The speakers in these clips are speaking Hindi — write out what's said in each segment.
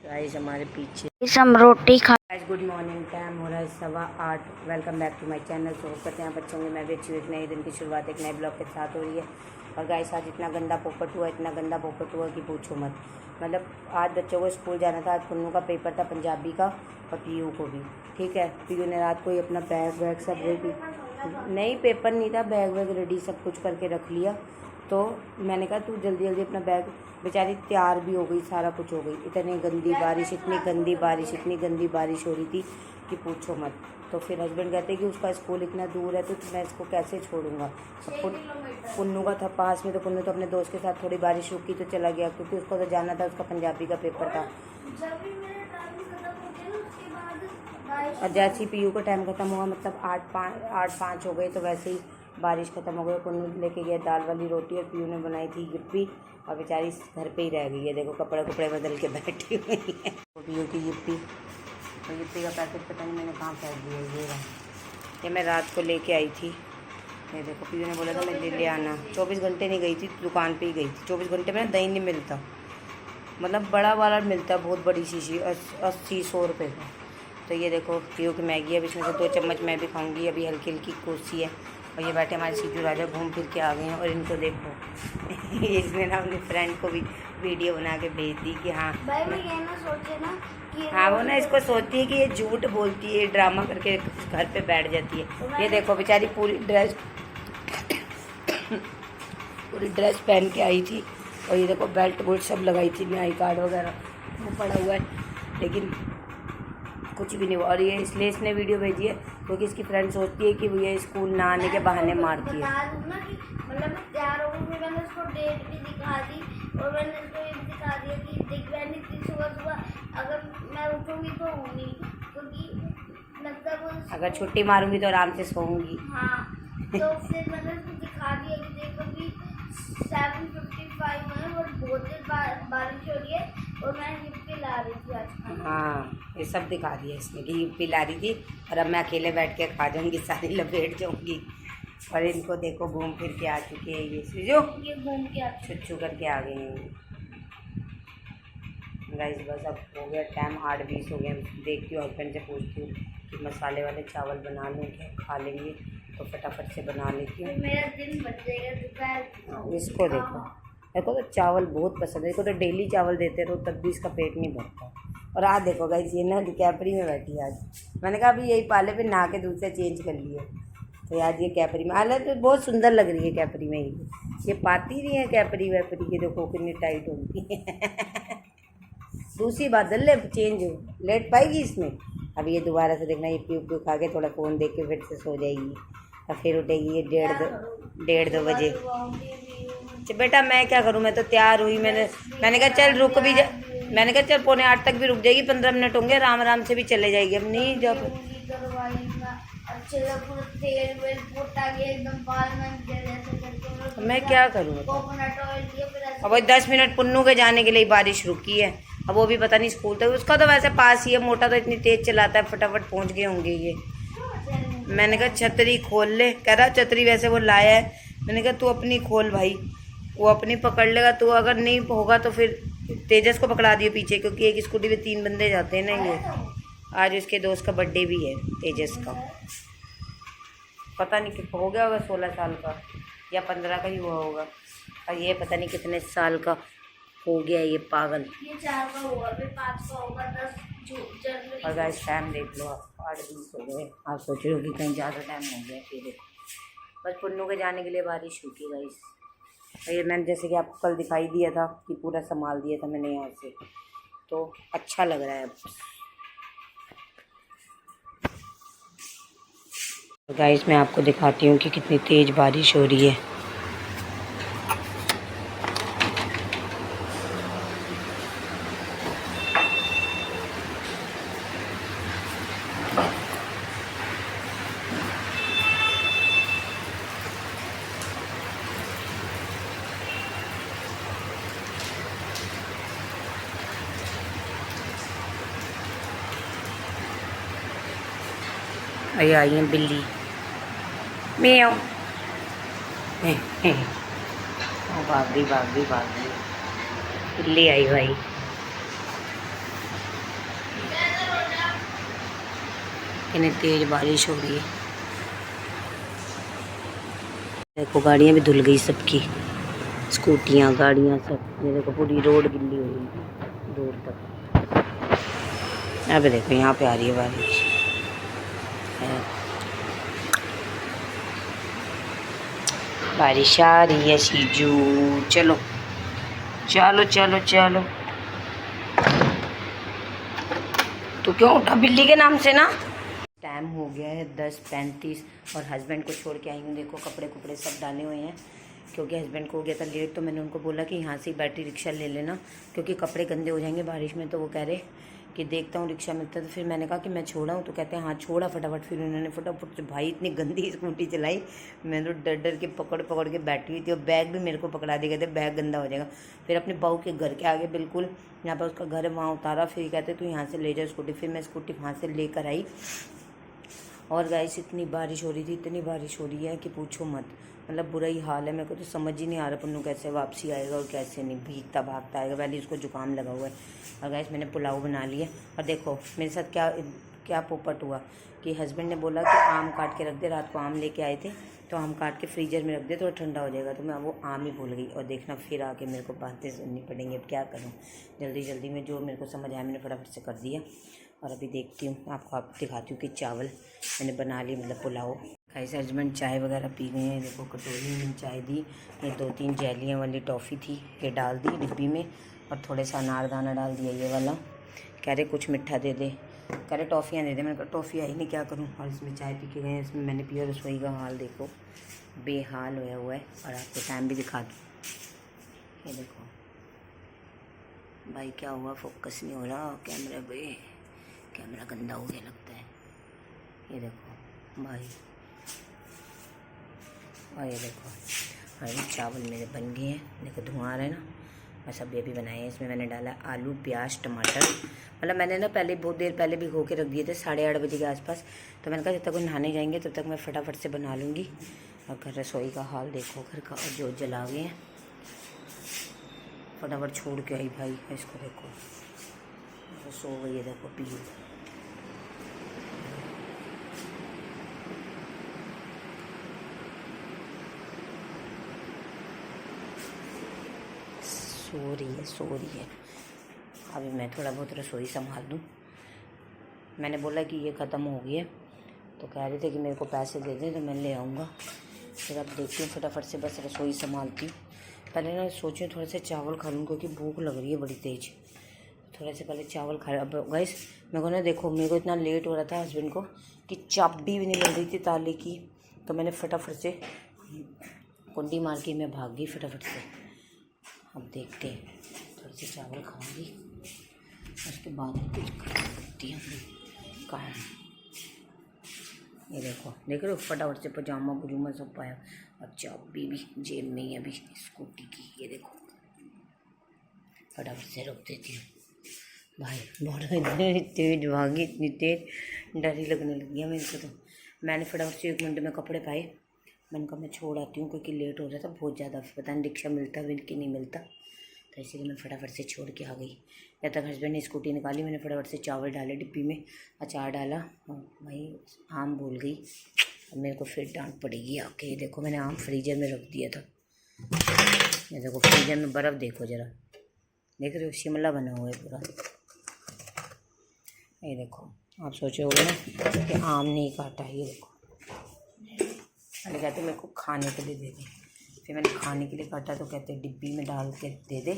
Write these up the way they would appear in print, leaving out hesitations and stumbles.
गाइस हमारे पीछे हम रोटी खा। गुड मॉर्निंग, टाइम हो रहा है 8:15। Welcome back to my channel. तो होप करते हैं बच्चों में मैं भी अच्छी एक नए दिन की शुरुआत एक नए ब्लॉग के साथ हो रही है। और गाइस आज इतना गंदा पोपट हुआ कि पूछो मत। मतलब आज बच्चों को स्कूल जाना था। आज पुन्नू का पेपर था पंजाबी का और पीयू को भी। ठीक है, पीयू ने रात को ही अपना बैग वैग सब रेडी, नहीं पेपर नहीं था, बैग वैग रेडी सब कुछ करके रख लिया। तो मैंने कहा तू जल्दी जल्दी अपना बैग, बेचारी तैयार भी हो गई, सारा कुछ हो गई। इतनी गंदी बारिश हो रही थी कि पूछो मत। तो फिर हस्बैंड कहते कि उसका स्कूल इतना दूर है तो मैं इसको कैसे छोड़ूंगा। पुन्नू का था पास में, तो पुन्नू तो अपने दोस्त के साथ थोड़ी बारिश रुकी तो चला गया, क्योंकि उसको तो जाना था, उसका पंजाबी का पेपर था। और जैसे ही पीयू का टाइम ख़त्म हुआ, मतलब 8:05 हो गए, तो वैसे ही बारिश ख़त्म हो गई। पुन्नू लेके गया दाल वाली रोटी और पीयू ने बनाई थी गिप्पी, और बेचारी घर पे ही रह गई है। देखो कपड़े बदल के बैठी हुई है। पीयू की गिप्पी, और गिप्पी का पैकेट पता नहीं मैंने कहाँ फेंक दिया। ये मैं रात को लेके आई थी। ये देखो पीयू ने बोला था मैं ले आना। 24 घंटे नहीं गई थी, दुकान पे ही गई थी। 24 घंटे में दही नहीं मिलता, मतलब बड़ा वाला मिलता, बहुत बड़ी शीशी, 80-100 रुपये का। तो ये देखो पीयू की मैगी है, अब इसमें से 2 चम्मच मैं भी खाऊंगी। अभी हल्की हल्की कोसी है। और ये बैठे हमारे सीजू राजा घूम फिर के आ गए हैं। और इनको देखो इसने ना अपनी फ्रेंड को भी वीडियो बना के भेज दी कि हाँ हाँ, वो ना इसको सोचती है कि ये झूठ बोलती है, ड्रामा करके घर पे बैठ जाती है। ये देखो बेचारी पूरी ड्रेस पहन के आई थी। और ये देखो बेल्ट वोल्ट सब लगाई थी, आई कार्ड वगैरह वो पड़ा हुआ है, लेकिन कुछ भी नहीं हुआ। और ये इसलिए इसने वीडियो भेजी है क्योंकि इसकी फ्रेंड सोचती है कि वो ये स्कूल ना आने के बहाने मारती है। मतलब मैं तैयार हो गई, फिर मैंने उसको डेट भी दिखा दी और मैंने उसको ये दिखा दिया कि देख मैंने इतनी सुबह अगर मैं उठूँगी तो होंगी, क्योंकि मतलब अगर छुट्टी मारूंगी तो आराम से सोऊंगी। हाँ, तो फिर मैंने उसको दिखा दिया कि देखो कि 7:55 में और बहुत देर बारिश हो रही है और मैं गिफ्ट ला रही थी आज। हाँ, ये सब दिखा दिया इसने कि गिफ्ट ला रही थी, और अब मैं अकेले बैठ के खा जाऊंगी, सारी लपेट जाऊंगी। और इनको देखो घूम फिर के आ चुके हैं, ये घूम के छुच्छू करके आ गए हैं। गाइस बस अब हो गया टाइम, 8:20 हो गए। देखती हूँ हस्बैंड से पूछती हूँ कि मसाले वाले चावल बना लूँ, क्या खा लेंगे, तो फटाफट से बना लेती हूँ। मेरा दिन बच जाएगा दोपहर। इसको देखो, देखो तो चावल बहुत पसंद है इसको, तो डेली चावल देते रहो तब भी इसका पेट नहीं भरता। और आज देखो गाइस ये ना कैपरी में बैठी है। आज मैंने कहा अभी यही पाले पे नहा के दूसरे चेंज कर लिए, तो आज ये कैपरी में हालांकि तो बहुत सुंदर लग रही है कैपरी में। ये पाती नहीं है कैपरी वैपरी के, देखो कितनी टाइट होती है। दूसरी बात ले चेंज लेट पाएगी इसमें। अब ये दोबारा से देखना, ये प्यू प्यू खा के थोड़ा फ़ोन देख के फिर से सो जाएगी, और फिर उठेगी ये 1:30-2 बजे। बेटा मैं क्या करूँ, मैं तो तैयार हुई। मैंने कहा चल रुक भी जा, मैंने कहा चल 7:45 तक भी रुक जाएगी, 15 मिनट होंगे, आराम से भी चले जाएगी। अब नहीं जब मैं क्या करूँ, अब वही 10 मिनट पुन्नू के जाने के लिए बारिश रुकी है। अब वो भी पता नहीं स्कूल तक, उसका तो वैसे पास ही है, मोटा तो इतनी तेज़ चलाता है, फटाफट पहुँच गए होंगे ये। मैंने कहा छतरी खोल ले, कह रहा छतरी वैसे वो लाया है। मैंने कहा तू अपनी खोल भाई, वो अपनी पकड़ लेगा, तो अगर नहीं होगा तो फिर तेजस को पकड़ा दियो पीछे, क्योंकि एक स्कूटी में 3 बंदे जाते हैं ना। ये आज उसके दोस्त का बर्थडे भी है तेजस का, पता नहीं कितना हो गया होगा, 16 साल का या 15 का ही हुआ होगा, और ये पता नहीं कितने साल का हो गया ये पागल। ये 4 का होगा, फिर 5 का होगा, 10 जनवरी। और गाइस टाइम देख लो आप, 8:20 हो गए। आप सोच रहे हो कि कहीं ज़्यादा टाइम हो गया। फिर देखो बस पुन्नू के जाने के लिए बारिश रुकी गाइस। और ये मैंने जैसे कि आपको कल दिखाई दिया था कि पूरा संभाल दिया था मैंने यहाँ से, तो अच्छा लग रहा है अब। तो गाइस मैं आपको दिखाती हूँ कि कितनी तेज़ बारिश हो रही है। ये आई है बिल्ली, म्याऊ। भाग गई। बिल्ली आई भाई। इतनी तेज बारिश हो रही है, देखो गाड़ियाँ भी धुल गई सबकी, स्कूटियाँ गाड़ियाँ सब। ये देखो पूरी रोड गिल्ली हो गई दूर तक। अब देखो यहाँ पे आ रही है बारिश। बारिश आ रही है शीजू। चलो चलो चलो चलो। तो क्यों उठा बिल्ली के नाम से ना। टाइम हो गया है 10:35 और हस्बैंड को छोड़ के आई हूँ। देखो कपड़े कुपड़े सब डाले हुए हैं क्योंकि हस्बैंड को हो गया था लेट, तो मैंने उनको बोला कि यहाँ से बैटरी रिक्शा ले लेना क्योंकि कपड़े गंदे हो जाएंगे बारिश में। तो वो कह रहे कि देखता हूँ रिक्शा मिलता है, तो फिर मैंने कहा कि मैं छोड़ा हूँ, तो कहते हैं हाँ छोड़ा फटाफट। फिर उन्होंने फटाफट से भाई इतनी गंदी स्कूटी चलाई, मैं तो डर डर के पकड़ पकड़ के बैठी हुई थी और बैग भी मेरे को पकड़ा दिए, कहते बैग गंदा हो जाएगा। फिर अपने बहू के घर के आगे बिल्कुल यहाँ पर उसका घर है वहाँ उतारा, फिर कहते तू यहाँ से ले जा स्कूटी। फिर मैं स्कूटी वहाँ से लेकर आई और गाइस इतनी बारिश हो रही थी, इतनी बारिश हो रही है कि पूछो मत, मतलब बुरा ही हाल है। मेरे को तो समझ ही नहीं आ रहा पन्नू कैसे वापसी आएगा और कैसे नहीं, भीगता भागता आएगा। पहले इसको जुकाम लगा हुआ है। और गाइस मैंने पुलाव बना लिया और देखो मेरे साथ क्या क्या पोपट हुआ कि हस्बैंड ने बोला कि आम काट के रख दे, रात को आम लेके आए थे तो आम काट के फ्रीजर में रख दे तो ठंडा हो जाएगा, तो मैं वो आम ही भूल गई। और देखना फिर आके मेरे को बातें सुननी पड़ेंगी, अब क्या करूँ। जल्दी जल्दी में जो मेरे को समझ आया मैंने फटाफट से कर दिया। और अभी देखती हूँ आपको दिखाती हूँ कि चावल मैंने बना लिए, मतलब पुलाव। कैसे हस्बैंड चाय वगैरह पी गए हैं। देखो कटोरी में चाय दी, ये 2-3 जेलियाँ वाली टॉफ़ी थी ये डाल दी डिब्बी में और थोड़े सा अनारदाना डाल दिया ये वाला। कह रहे कुछ मीठा दे दे, कह रहे टॉफ़ियाँ दे दे। मैंने कहा टॉफ़ी आई नहीं क्या करूँ। और इसमें चाय पी के गए, इसमें मैंने पिया। रसोई का हाल देखो बेहाल होया हुआ है। और आपको टाइम भी दिखा दूँ, ये देखो भाई क्या हुआ, फोकस नहीं हो रहा कैमरा पे, कैमरा गंदा हो गया लगता है। ये देखो भाई, और ये देखो भाई चावल मेरे बन गए हैं। देखो धुआं आ रहा है ना, बस अभी अभी बनाए हैं। इसमें मैंने डाला आलू प्याज टमाटर, मतलब मैंने ना पहले बहुत देर पहले भिगो के रख दिए थे 8:30 बजे के आसपास। तो मैंने कहा जब तक वो नहाने जाएंगे तब तक मैं फटाफट से बना लूँगी। और घर रसोई का हाल देखो, घर का जो जला गए हैं, फटाफट छोड़ के आई भाई। इसको देखो तो सो गई है, देखो पीयू। सो रही है। अभी मैं थोड़ा बहुत रसोई संभाल दूँ। मैंने बोला कि ये ख़त्म हो गई है, तो कह रहे थे कि मेरे को पैसे दे दें तो मैं ले आऊँगा। फिर अब देखती हूँ फटाफट से बस रसोई संभालती हूँ। पहले ना सोचूँ थोड़े से चावल खा लूँ क्योंकि भूख लग रही है बड़ी तेज़। थोड़े से पहले चावल खा। अब गाइस मेरे को ना देखो, मेरे को इतना लेट हो रहा था हस्बैंड को कि चाबी भी नहीं मिल रही थी ताले की, तो मैंने फटाफट से कुंडी मार के मैं भाग गई फटाफट से। अब देखते हैं, थोड़े से चावल खाऊंगी उसके बाद कुछ करती हूँ काम। ये देखो देख रहे हो, फटाफट से पजामा पजूमा सब पाया और चाबी भी जेब में ही अभी स्कूटी की। ये देखो फटाफट से रख देती हूँ। भाई बहुत इतनी तेज भागी, इतनी तेज डर ही लगने लगी है मेरे को। तो मैंने फटाफट से 1 मिनट में कपड़े पाए, मैंने कहा मैं छोड़ आती हूँ क्योंकि लेट हो रहा था बहुत ज़्यादा। पता नहीं रिक्शा मिलता भी कि नहीं मिलता, तो इसीलिए मैं फटाफट से छोड़ के आ गई। जब तक हस्बैंड ने स्कूटी निकाली मैंने फटाफट से चावल डाले डिब्बी में, अचार डाला और भाई आम भूल गई। अब मेरे को फिर डांट पड़ेगी आके। देखो मैंने आम फ्रीजर में रख दिया था। ये देखो फ्रीजर में बर्फ़ देखो ज़रा, देख रहे हो शिमला बना हुआ है पूरा। ये देखो आप सोचे होगे ना कि आम नहीं काटा है। ये देखो मैंने कहते मेरे को खाने के लिए दे दे, फिर मैंने खाने के लिए काटा तो कहते डिब्बी में डाल के दे दे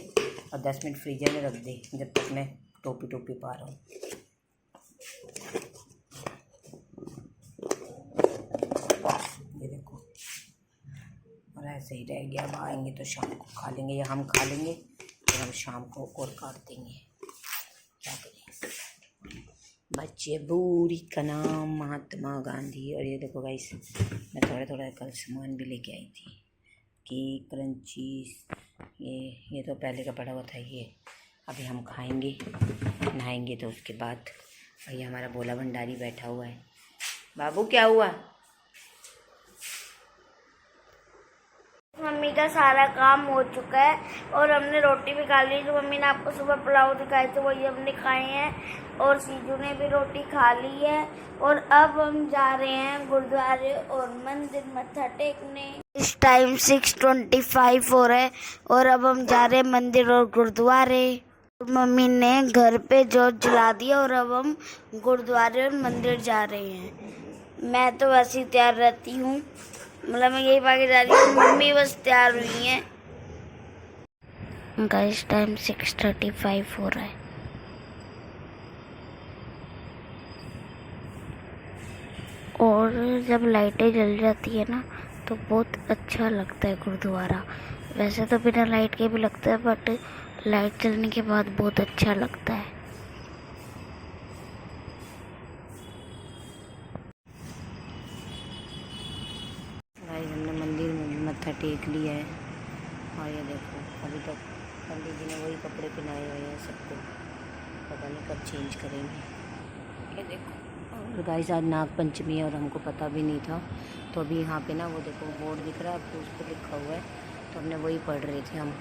और 10 मिनट फ्रीजर में रख दे जब तक मैं टोपी पा रहा हूँ। ये देखो और ऐसे ही रह गया। अब आएंगे तो शाम को खा लेंगे या हम खा लेंगे, फिर हम शाम को और काट देंगे। क्या करें, बच्चे बूढ़ी का नाम महात्मा गांधी। और ये देखो गाइस मैं थोड़ा थोड़ा कल सामान भी लेके आई थी, केक क्रंचीज, ये तो पहले का पड़ा हुआ था। ये अभी हम खाएंगे नहाएंगे तो उसके बाद। और ये हमारा भोला भंडारी बैठा हुआ है। बाबू क्या हुआ? मम्मी मम्मी का सारा काम हो चुका है और हमने रोटी भी खा ली। जो मम्मी ने आपको सुबह पुलाव दिखाए थे वही हमने खाए हैं और सीजू ने भी रोटी खा ली है। और अब हम जा रहे हैं गुरुद्वारे और मंदिर मत्था टेकने। इस टाइम 6:25 हो रहा है और अब हम जा रहे हैं मंदिर और गुरुद्वारे। मम्मी ने घर पे जोत जला दिया और अब हम गुरुद्वारे और मंदिर जा रहे हैं। मैं तो वैसे ही तैयार रहती हूँ, मतलब मैं यही भागे जा रही हूँ, मम्मी बस तैयार हुई हैं। गाइस टाइम 6:35 हो रहा है। और जब लाइटें जल जाती है ना तो बहुत अच्छा लगता है गुरुद्वारा। वैसे तो बिना लाइट के भी लगता है बट लाइट जलने के बाद बहुत अच्छा लगता है। हमने मंदिर में मत्था टेक लिया है और ये देखो अभी तक पंडित जी ने वही कपड़े पहनाए हुए हैं सबको, पता नहीं कब चेंज करेंगे। ये देखो और गाइस आज नाग पंचमी है और हमको पता भी नहीं था, तो अभी यहाँ पे ना वो देखो बोर्ड दिख रहा है आपको, उस पर लिखा हुआ है तो हमने वही पढ़ रहे थे हम।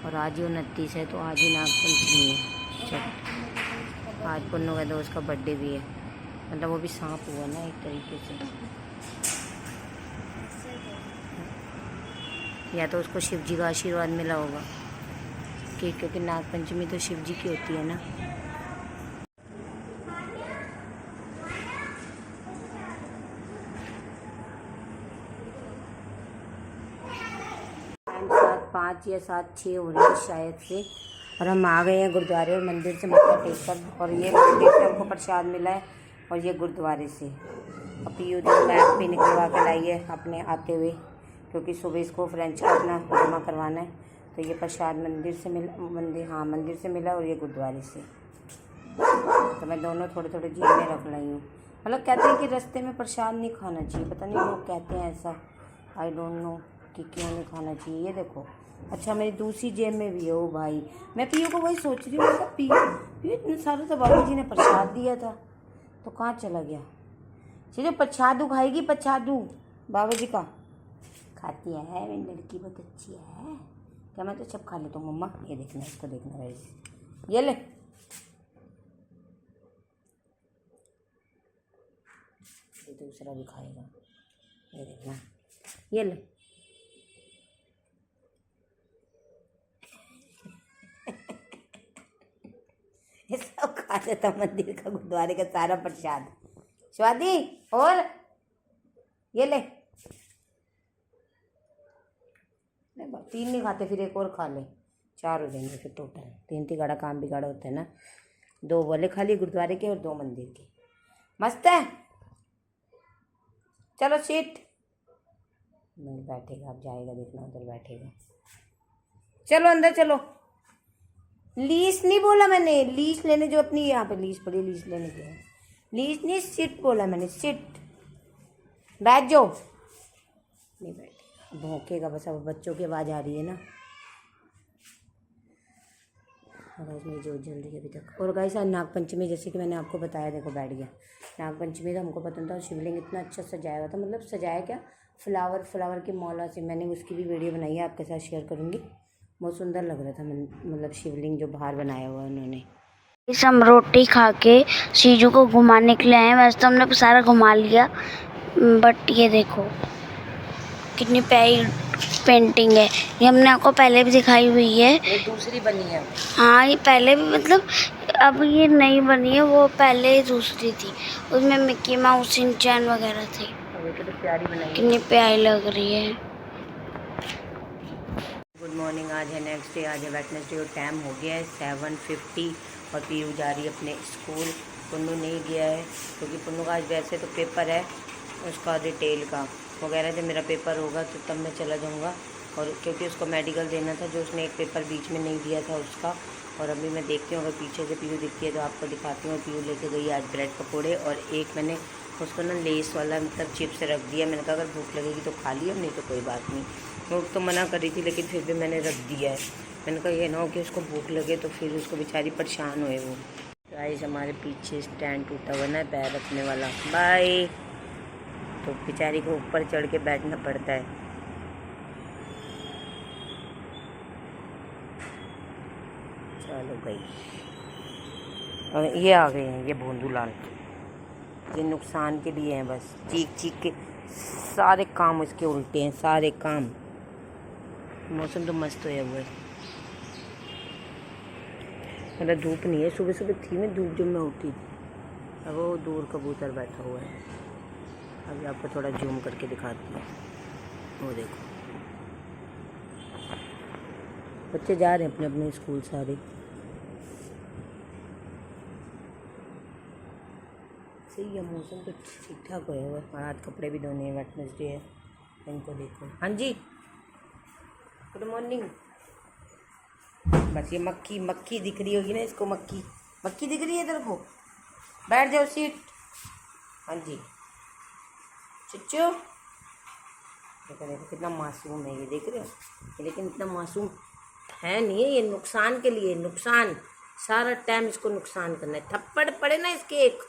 और आज ही 29 है तो आज ही नाग पंचमी है। चल आज पुन्नू का दोस्त का बर्थडे भी है, मतलब वो भी सांप हुआ ना एक तरीके से, या तो उसको शिव जी का आशीर्वाद मिला होगा कि क्योंकि नाग पंचमी तो शिव जी की होती है ना। टाइम 7:05 या 7:06 हो रही है शायद से, और हम आ गए हैं गुरुद्वारे और मंदिर से मत्था टेक कर। और ये मंदिर से हमको प्रसाद मिला है और ये गुरुद्वारे से। अब पीयू जो बैग भी निकलवा के लाई है अपने आते हुए, क्योंकि सुबह इसको फ्रेंच का अपना जमा करवाना है। तो ये प्रसाद मंदिर से मिला और ये गुरुद्वारे से। तो मैं दोनों थोड़े थोड़े जेब में रख लाई हूँ। मतलब कहते हैं कि रास्ते में प्रसाद नहीं खाना चाहिए, पता नहीं लोग कहते हैं ऐसा, आई डोंट नो कि क्यों नहीं खाना चाहिए। ये देखो अच्छा मेरी दूसरी जेब में भी है। ओ भाई मैं पीयू को वही सोच रही हूँ, पीयू इतने सारे तो बाबा जी ने प्रसाद दिया था तो कहाँ चला गया। चलिए प्रसादू खाएगी, प्रसादू बाबा जी का खाती है मेरी लड़की, बहुत अच्छी है। क्या मैं तो सब खा लेता हूँ मम्मा। ये देखना, इसको देखना गाइस, ये ले ये दूसरा भी खाएगा, ये देखना, ये ले ये सब खा लेता मंदिर का गुरुद्वारे का सारा प्रसाद। स्वादी और ये ले, नहीं 3 नहीं खाते, फिर एक और खा ले, 4 हो जाएंगे फिर टोटल। 3 तिगाड़ा काम बिगाड़ा होता है ना। 2 वाले खा लिए गुरुद्वारे के और 2 मंदिर के। मस्त है। चलो सीट नहीं बैठेगा, अब जाएगा देखना, उधर बैठेगा। चलो अंदर चलो। लीस नहीं बोला मैंने, लीस लेने जो अपनी यहाँ पे लीस पड़ी, लीस लेने की है। लीस नहीं सिट बोला मैंने, सिट बैठ जाओ। नहीं बैठ भौंकेगा बस, अब बच्चों की आवाज़ आ रही है ना। और गाइस मेरी जोत जल रही है अभी तक। और गाइस आज नाग पंचमी, जैसे कि मैंने आपको बताया, देखो बैठ गया। नाग पंचमी तो हमको पता था, शिवलिंग इतना अच्छा सजाया हुआ था, मतलब सजाया क्या, फ्लावर की मौला से। मैंने उसकी भी वीडियो बनाई है, आपके साथ शेयर करूँगी। बहुत सुंदर लग रहा था, मतलब शिवलिंग जो बाहर बनाया हुआ है उन्होंने। इस हम रोटी खा के सीजू को घुमाने के लिए आए हैं। वैसे तो हमने सारा घुमा लिया बट ये देखो कितनी प्यारी पेंटिंग है। ये हमने आपको पहले भी दिखाई हुई है, ये दूसरी बनी है। हाँ ये पहले भी, मतलब अब ये नई बनी है, वो पहले दूसरी थी, उसमें मिक्की माउस शिनचैन वगैरह थे। कितनी प्यारी बनाई, कितनी प्यारी लग रही है। Good morning. आज है नेक्स्ट डे, आज है वेडनेसडे और टाइम हो गया है 7:50 और पीयू जा रही है अपने स्कूल। पुन्नू नहीं गया है क्योंकि पुन्नू का आज वैसे तो पेपर है उसका रिटेल का वगैरह, जब मेरा पेपर होगा तो तब मैं चला जाऊँगा। और क्योंकि उसको मेडिकल देना था, जो उसने एक पेपर बीच में नहीं दिया था उसका। और अभी मैं देखती हूँ अगर पीछे से पीयू दिखती है तो आपको दिखाती हूँ। पीयू लेके गई आज ब्रेड पकोड़े और एक मैंने उसको ना लेस वाला मतलब चिप्स रख दिया। मैंने कहा अगर भूख लगेगी तो खा लियो, नहीं तो कोई बात नहीं। भूख तो मना कर रही थी लेकिन फिर भी मैंने रख दिया है। मैंने कहा ये ना हो कि उसको भूख लगे तो फिर उसको बेचारी परेशान हुए वो। गाइस हमारे पीछे स्टैंड टूटा हुआ ना पैर रखने वाला, बाय, तो बेचारी को ऊपर चढ़ के बैठना पड़ता है। चलो गई। और ये आ गए हैं, ये भोंदू लाल, ये नुकसान के लिए हैं बस। चीख चीख के सारे काम इसके उल्टे हैं, सारे काम। मौसम तो मस्त होया हुआ है, मतलब धूप नहीं है। सुबह सुबह थी मैं धूप जब मैं उठी थी। अब वो दूर कबूतर बैठा हुआ है। अभी आपको थोड़ा जूम करके दिखाती हूँ, वो देखो बच्चे जा रहे हैं अपने अपने स्कूल सारे। सही है, मौसम तो ठीक ठाक होया हुआ है। और आज कपड़े भी धोने हैं, वेडनेसडे है। इनको देखो। हाँ जी, गुड मॉर्निंग। बस ये मक्खी मक्खी दिख रही होगी ना इसको, मक्खी मक्खी दिख रही है इधर को। बैठ जाओ सीट। हाँ जी चिच्चू, देखो देखो कितना मासूम है ये, देख रहे हो। लेकिन इतना मासूम है नहीं है, ये नुकसान के लिए। नुकसान सारा टाइम इसको नुकसान करना है। थप्पड़ पड़े ना इसके एक,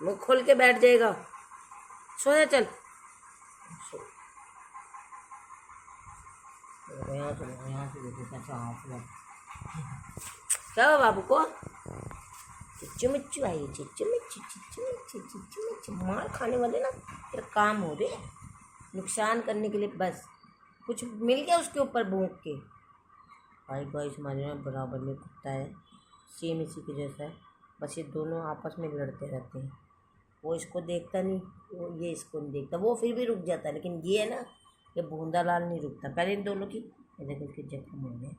मुँह खोल के बैठ जाएगा। सो जा, चल सो। यहाँ से देखो कैसा हाथ। क्या हुआ बाबू को? चिच्चू मिच्चू आई, चिच्चू मिच्चू चिच्चू मिच्चू चिच्चू मिच्चू। मार खाने वाले ना तेरा काम हो रहे, नुकसान करने के लिए। बस कुछ मिल गया उसके ऊपर भूख के। भाई भाई हमारे यहाँ बराबर में कुत्ता है, सेम इसी के जैसा है। बस ये दोनों आपस में लड़ते रहते हैं। वो इसको देखता नहीं, वो ये इसको नहीं देखता। वो फिर भी रुक जाता है, लेकिन ये है ना, ये भूंदा लाल नहीं रुकता। पहले इन दोनों की देखो इसके जख्म हो गए।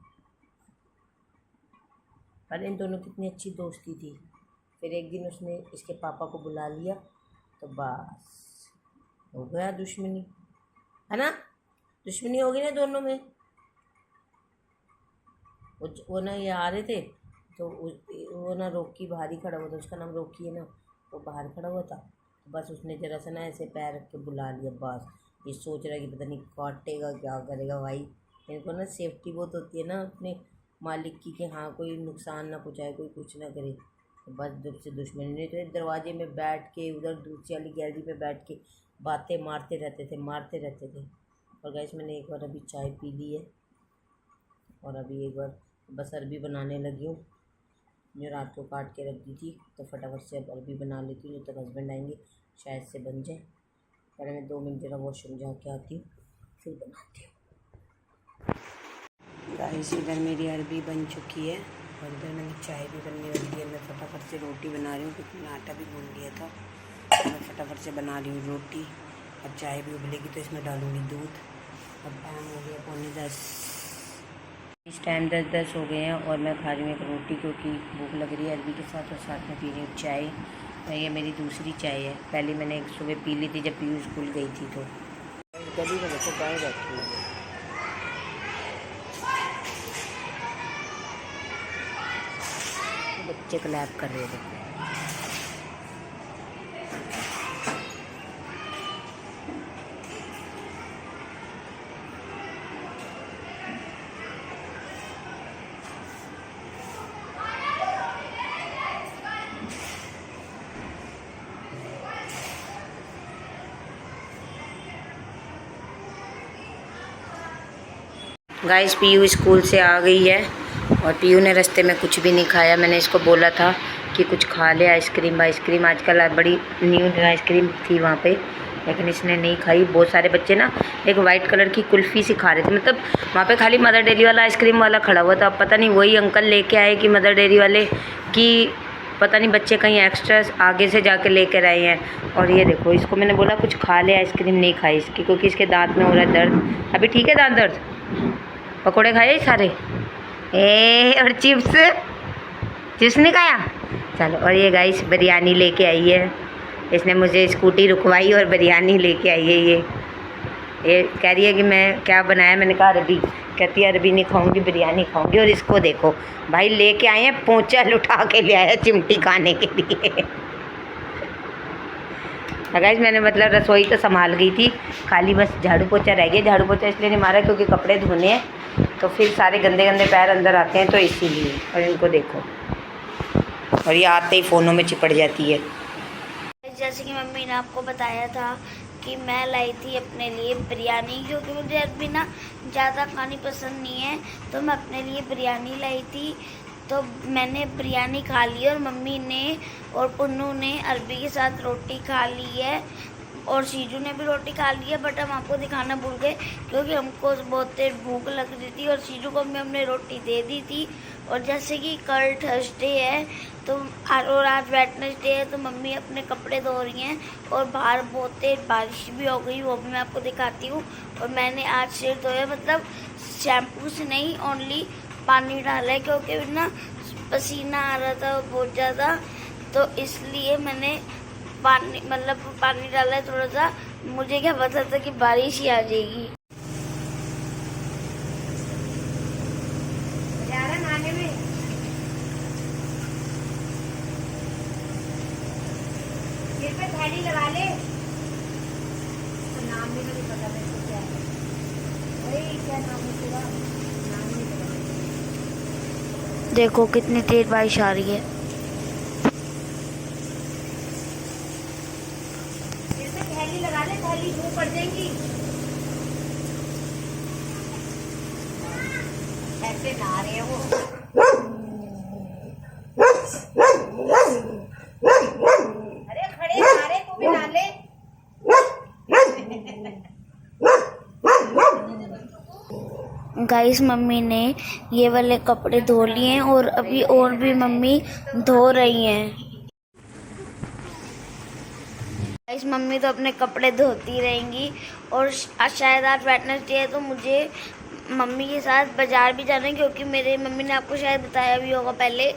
पहले इन दोनों की इतनी अच्छी दोस्ती थी, फिर एक दिन उसने इसके पापा को बुला लिया तो बस हो गया दुश्मनी, है ना। दुश्मनी होगी ना दोनों में। वो ना ये आ रहे थे तो वो ना रोकी बाहर ही खड़ा हुआ था, उसका नाम रोकी है ना, वो बाहर खड़ा हुआ था। तो बस उसने जरा सा ना ऐसे पैर रख के बुला लिया। बस ये सोच रहा है कि पता नहीं काटेगा क्या करेगा। भाई इनको ना सेफ्टी बहुत होती है ना अपने मालिक की, कि हाँ कोई नुकसान ना पहुँचाए, कोई कुछ ना करे। तो बस जब से दुश्मनी नहीं, तो दरवाजे में बैठ के उधर दूसरी वाली गैलरी पे बैठ के बातें मारते रहते थे। और गैस मैंने एक बार अभी चाय पी ली है, और अभी एक बार बस अरबी बनाने लगी हूँ, जो रात को काट के रख दी थी। तो फटाफट से अब अरबी बना लेती हूँ, जब तक हस्बैंड आएंगे शायद से बन जाए। पहले मैं 2 मिनट जरा वॉशरूम जा के आती हूँ, फिर बनाती हूँ। गाइस इधर मेरी अरबी बन चुकी है, और इधर मैंने चाय भी बनने रख दी है। मैं फटाफट से रोटी बना रही हूँ, क्योंकि मैं आटा भी भून लिया था। तो मैं फटाफट से बना रही हूँ रोटी। अब चाय भी उबलेगी तो इसमें डालूँगी दूध। अब टाइम हो गया 9:45। इस टाइम 10:10 हो गए हैं, और मैं खा रही हूँ एक रोटी, क्योंकि भूख लग रही है अरबी के साथ। और साथ में पी रही हूँ चाय। और ये मेरी दूसरी चाय है, पहले मैंने एक सुबह पी ली थी जब पीयू स्कूल गई थी। तो गली में देखो गाय बैठी हुई है, बच्चे क्लैप कर रहे थे। गाइस पीयू स्कूल से आ गई है, और पीयू ने रास्ते में कुछ भी नहीं खाया। मैंने इसको बोला था कि कुछ खा ले, आइसक्रीम। आजकल बड़ी न्यू आइसक्रीम थी वहाँ पे, लेकिन इसने नहीं खाई। बहुत सारे बच्चे ना एक वाइट कलर की कुल्फ़ी सी खा रहे थे, मतलब वहाँ पे खाली मदर डेयरी वाला आइसक्रीम वाला खड़ा हुआ था। अब पता नहीं वही अंकल लेके आए कि मदर डेयरी वाले, कि पता नहीं बच्चे कहीं एक्स्ट्रा आगे से जाके लेकर आए हैं। और ये देखो, इसको मैंने बोला कुछ खा ले, आइसक्रीम नहीं खाई इसकी, क्योंकि इसके दांत में हो रहा है दर्द। अभी ठीक है दांत दर्द? पकोड़े खाए सारे और चिप्स नहीं खाया? चलो। और ये गाइस बिरयानी लेके आई है, इसने मुझे स्कूटी रुकवाई और बिरयानी लेके आई है। ये कह रही है कि मैं क्या बनाया। मैंने कहा अरबी। कहती है अरबी नहीं खाऊंगी, बिरयानी खाऊंगी। और इसको देखो भाई, लेके आए हैं, पोंचा लुटा के ले आया चिमटी खाने के लिए। गाइस मैंने मतलब रसोई तो संभाल गई थी, खाली बस झाड़ू पोछा रह गया। झाड़ू पोछा इसलिए नहीं मारा क्योंकि कपड़े धोने हैं, तो फिर सारे गंदे गंदे पैर अंदर आते हैं, तो इसीलिए। और इनको देखो, और ये आते ही फ़ोनों में चिपट जाती है। जैसे कि मम्मी ने आपको बताया था कि मैं लाई थी अपने लिए बिरयानी, क्योंकि मुझे अरबी ना ज़्यादा खानी पसंद नहीं है, तो मैं अपने लिए बिरयानी लाई थी। तो मैंने बिरयानी खा ली और मम्मी ने और पुन्नू ने अरबी के साथ रोटी खा ली है और शीजू ने भी रोटी खा ली है। बट हम आपको दिखाना भूल गए क्योंकि हमको बहुत देर भूख लग रही थी और शीजू को हमने रोटी दे दी थी। और जैसे कि कल थर्सडे है तो और आज वेडनेसडे है, तो मम्मी अपने कपड़े धो रही हैं और बाहर बहुत तेज बारिश भी हो गई, वो भी मैं आपको दिखाती हूँ। और मैंने आज सिर धोया, मतलब शैम्पू से नहीं, ओनली पानी डाला है क्योंकि ना पसीना आ रहा था बहुत ज़्यादा, तो इसलिए मैंने पानी डाला है थोड़ा सा। मुझे क्या पता था कि बारिश ही आ जाएगी। नहाने में सिर पे थैली लगा ले, तो नाम भी नहीं पता मेरे को क्या है। अरे क्या नाम है तेरा, नाम नहीं पता। देखो कितनी तेज बारिश आ रही है। सिर पे थैली लगा ले, थैली मुंह पड़ जाएगी। ऐसे नहा रहे हैं वो। अरे खड़े नहा रहे, तू भी नहा ले। गाइस मम्मी ने ये वाले कपड़े धो लिए हैं और अभी और भी मम्मी धो रही हैं। गाइस मम्मी तो अपने कपड़े धोती रहेंगी और शायद आज वेडनेसडे है तो मुझे मम्मी के साथ बाज़ार भी जाना है, क्योंकि मेरे मम्मी ने आपको शायद बताया भी होगा पहले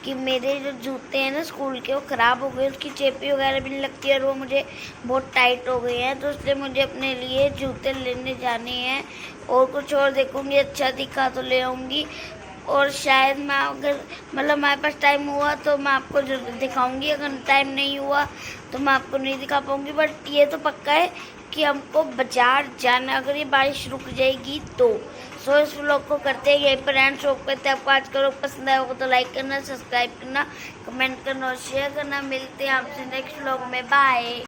कि मेरे जो जूते हैं ना स्कूल के वो ख़राब हो गए, उसकी चेपी वगैरह भी नहीं लगती और वो मुझे बहुत टाइट हो गए हैं, तो इसलिए मुझे अपने लिए जूते लेने जाने हैं। और कुछ और देखूँगी, अच्छा दिखा तो ले आऊँगी। और शायद मैं अगर हमारे पास टाइम हुआ तो मैं आपको जरूर दिखाऊंगी, अगर टाइम नहीं हुआ तो मैं आपको नहीं दिखा पाऊंगी। बट ये तो पक्का है कि हमको बाजार जाना, अगर ये बारिश रुक जाएगी तो। सो इस व्लॉग को करते हैं यहीं पर एंड। शॉप करते हैं। आपको आज का व्लॉग पसंद आया होगा तो लाइक करना, सब्सक्राइब करना, कमेंट करना और शेयर करना। मिलते हैं आपसे नेक्स्ट व्लॉग में। बाय।